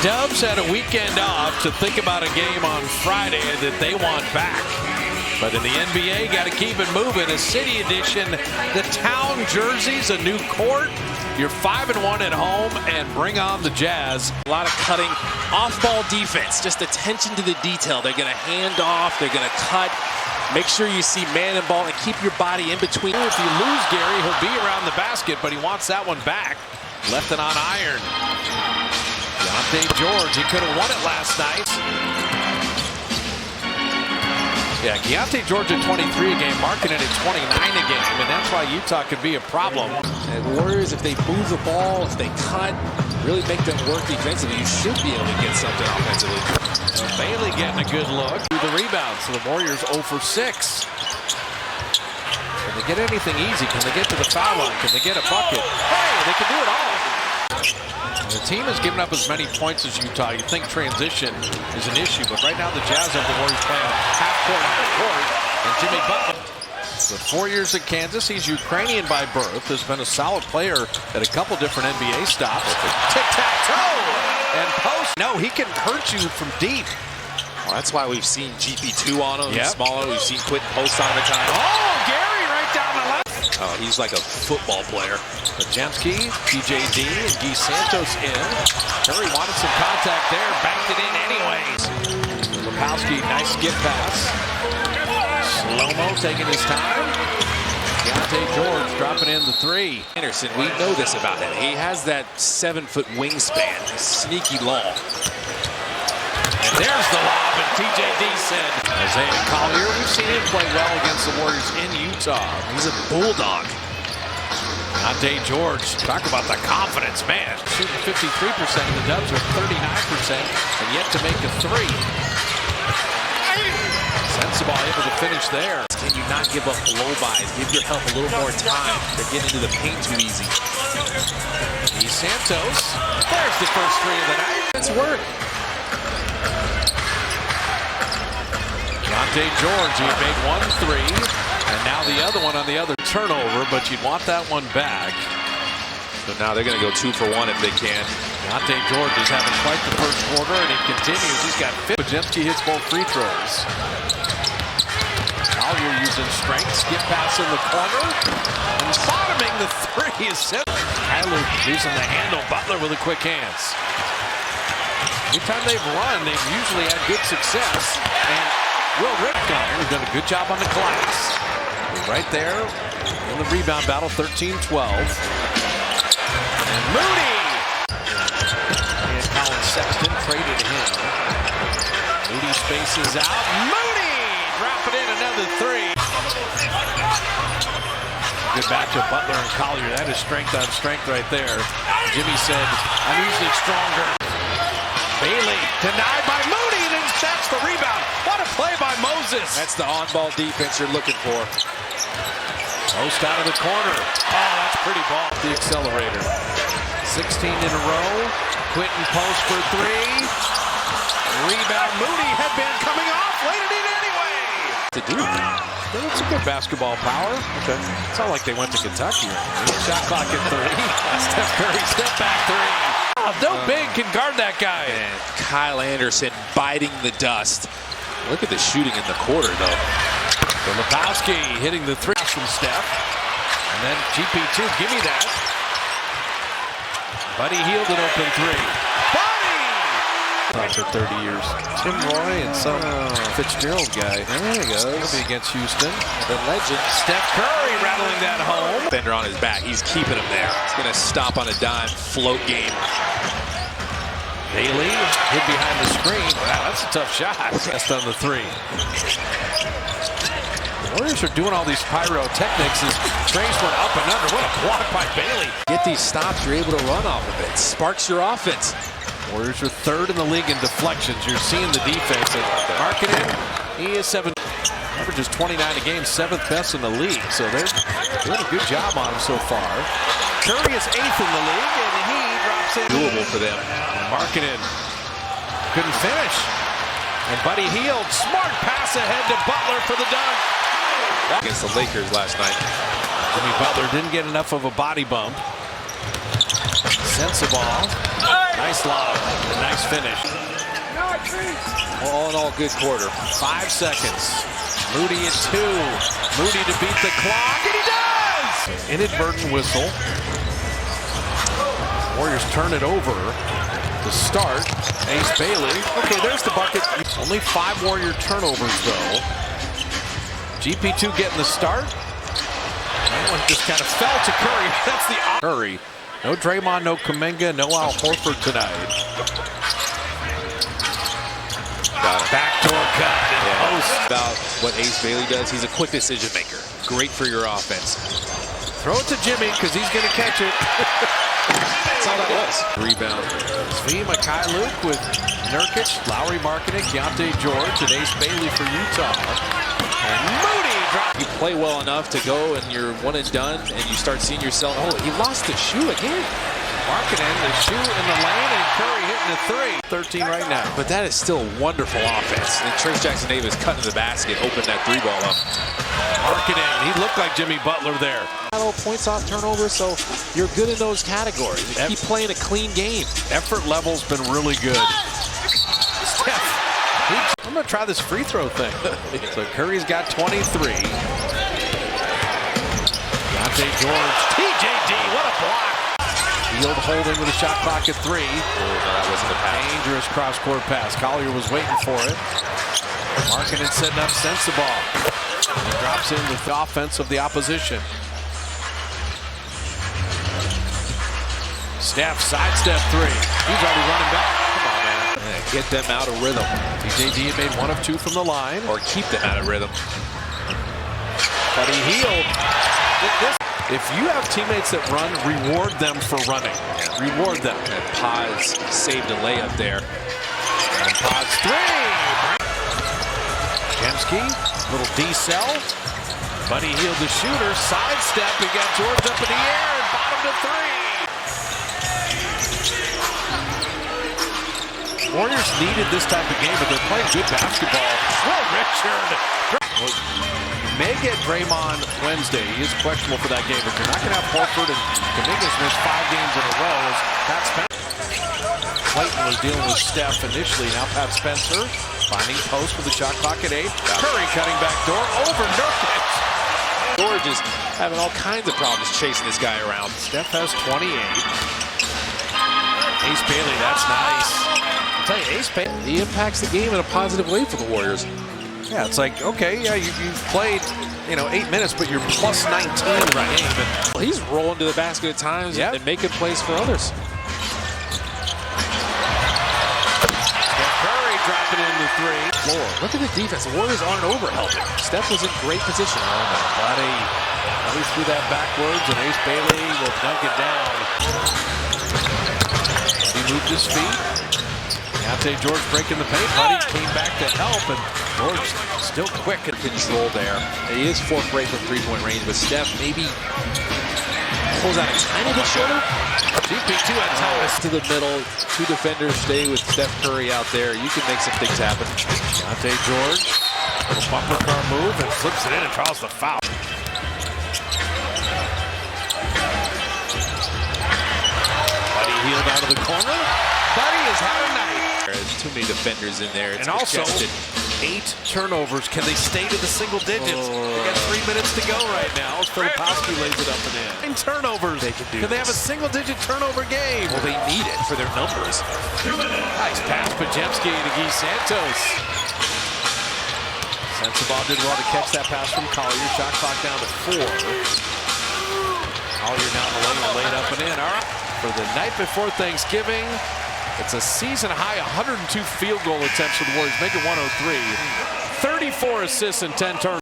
Dubs had a weekend off to think about a game on Friday that they want back. But in the NBA, got to keep it moving. A city edition, the town jerseys, a new court. You're 5-1 at home, and bring on the Jazz. A lot of cutting, off-ball defense, just attention to the detail. They're going to hand off, they're going to cut. Make sure you see man and ball and keep your body in between. If you lose Gary, he'll be around the basket, but he wants that one back. Left it on iron. Deontay George, he could have won it last night. Yeah, Deontay George at 23 a game, Markkanen at 29 a game, and that's why Utah could be a problem. And Warriors, if they move the ball, if they cut, really make them work defensively, you should be able to get something offensively. Bailey getting a good look through the rebound, so the Warriors 0 for 6. Can they get anything easy? Can they get to the foul line? Can they get a bucket? Hey, they can do it all. The team has given up as many points as Utah. You think transition is an issue, but right now the Jazz have the Warriors playing half-court, and Jimmy Butler. With 4 years at Kansas, he's Ukrainian by birth. Has been a solid player at a couple different NBA stops. Tic-tac-toe and post. No, he can hurt you from deep. Well, that's why we've seen GP2 on him, yep. Smaller. We've seen Quentin Post on the time. Oh, Gary right down the left. Oh, he's like a football player. Podziemski, PJD, and Guy Santos in. Curry wanted some contact there, backed it in anyways. Lepowski, nice skip pass. Slow-mo taking his time. Deontay George dropping in the three. Anderson, we know this about him. He has that 7-foot wingspan, sneaky long. And there's the lob, and TJD said. Isaiah Collier, we've seen him play well against the Warriors in Utah. He's a bulldog. Deontay George, talk about the confidence, man. Shooting 53%, the Dubs are 39%, and yet to make a three. Sensabaugh able to finish there. Can you not give up blow-bys? Give your help a little more time. They're getting into the paint too easy. Guy Santos, there's the first three of the night. It's work. Deontay George, he made 1 3, and now the other one on the other turnover, but you'd want that one back. So now they're going to go 2 for 1 if they can. Deontay George is having quite the first quarter, and he continues. He's got 5. Podziemski hits both free throws. Collier using strength, skip pass in the corner, and bottoming the three is set. Tyler losing the handle. Butler with a quick hands. Anytime they've run, they've usually had good success, and Will Ripken has done a good job on the glass. Right there in the rebound battle, 13-12. And Moody! And Colin Sexton traded him. Moody spaces out. Moody! Dropping in another three. Good matchup, Butler and Collier. That is strength on strength right there. Jimmy said, I'm usually stronger. Bailey denied by Moody, and intercepts the rebound. What a play by Moses. That's the on-ball defense you're looking for. Post out of the corner. Oh, that's pretty ball. The accelerator. 16 in a row. Quentin Post for 3. Rebound. Moody, headband coming off. Laid it in anyway. To do that. That's some good basketball power. Okay. It's not like they went to Kentucky or anything. Shot clock at 3. Steph Curry, step back 3. No big can guard that guy. And Kyle Anderson biting the dust. Look at the shooting in the quarter, though. So Lepowski hitting the 3 from Steph. And then GP2, give me that. Buddy Hield an open 3. Buddy! For 30 years. Tim Roy and some Fitzgerald guy. There he goes. He'll be against Houston. The legend. Steph Curry rattling that home. Bender on his back. He's keeping him there. He's going to stop on a dime. Float game. Bailey hid behind the screen. Wow, that's a tough shot. Just on the 3. The Warriors are doing all these pyrotechnics as Trace went up and under. What a block by Bailey. Get these stops, you're able to run off of it. Sparks your offense. Warriors are 3rd in the league in deflections. You're seeing the defense. Markkanen, he is 7. Averages 29 a game, 7th best in the league. So they're doing a good job on him so far. Curry is 8th in the league, and he drops in. Doable for them. Markkanen couldn't finish. And Buddy Hield, smart pass ahead to Butler for the dunk. Against the Lakers last night. Jimmy Butler didn't get enough of a body bump. Sensabaugh. Nice lob. And nice finish. All in all, good quarter. 5 seconds. Moody at 2. Moody to beat the clock, and he does! Inadvertent whistle. Warriors turn it over to start. Ace Bailey. Okay, there's the bucket. Only 5 Warrior turnovers, though. GP2 getting the start. That one just kind of fell to Curry. That's the Curry. No Draymond, no Kuminga, no Al Horford tonight. Backdoor cut. Yeah. About what Ace Bailey does, he's a quick decision maker. Great for your offense. Throw it to Jimmy because he's going to catch it. That's all that was. Rebound. Svi Mikhailuk with Nurkic, Lowry Markkanen, Keontae George, and Ace Bailey for Utah. And Moody dropped. You play well enough to go and you're one and done, and you start seeing yourself, oh, he lost the shoe again. Markkanen, the shoe in the lane, and Curry hitting a 3. 13 right now. But that is still wonderful offense. And Trayce Jackson-Davis cutting the basket, opened that 3-ball up. Markkanen, he looked like Jimmy Butler there. Points off turnover, so you're good in those categories. You keep playing a clean game. Effort level's been really good. Steph, I'm going to try this free throw thing. So Curry's got 23. Keontae George, TJD, what a block. Field holding with a shot clock at 3. That wasn't a pass. Dangerous cross-court pass. Collier was waiting for it. Markkanen setting up Sensabaugh. He drops in with the offense of the opposition. Steph, sidestep 3. He's already running back. Come on, man. Yeah, get them out of rhythm. TJD made 1 of 2 from the line. Or keep them out of rhythm. But he healed. If you have teammates that run, reward them for running. Reward them. And Pods saved a layup there. And Pods 3. Jemski, little D-cell. Buddy healed the shooter. Sidestep. He got George up in the air and bottom to 3. Warriors needed this type of game, but they're playing good basketball. Well, Richard. May get Draymond Wednesday. He is questionable for that game, but you're not going to have Horford and Kuminga's missed 5 games in a row as Pat Spencer. Clayton was dealing with Steph initially. Now Pat Spencer finding post with the shot clock at 8. Curry cutting back door over Nurkic. George is having all kinds of problems chasing this guy around. Steph has 28. Ace Bailey, that's nice. I'll tell you, Ace Bailey. He impacts the game in a positive way for the Warriors. Yeah, it's like, okay, yeah, you've played, 8 minutes, but you're plus 19 right now. Well, he's rolling to the basket at times and making plays for others. Curry dropping into 3. Floor. Look at the defense. The Warriors aren't over helping. Steph was in great position. Buddy threw that backwards, and Ace Bailey will dunk it down. He moved his feet. Keontae George breaking the paint. Buddy came back to help, and George still quick and control there. He is 4th break from 3-point range, but Steph maybe pulls out a tiny bit shorter. GP2 at Thomas to the middle. 2 defenders stay with Steph Curry out there. You can make some things happen. Keontae George, little bumper car move and flips it in and draws the foul. Buddy healed out of the corner. Buddy has had a night. There's too many defenders in there. It's and also, congested. 8 turnovers. Can they stay to the single digits? They got 3 minutes to go right now. Filipowski lays it up and in. 9 turnovers. They can do Can they have a single-digit turnover game? Well, they need it for their numbers. Nice pass, Pajemski to Guy Santos. Sensabaugh did well to catch that pass from Collier. Shot clock down to 4. Collier down the lane, laid up and in. All right. For the night before Thanksgiving, it's a season-high 102 field goal attempts for the Warriors. Make it 103. 34 assists and 10 turnovers.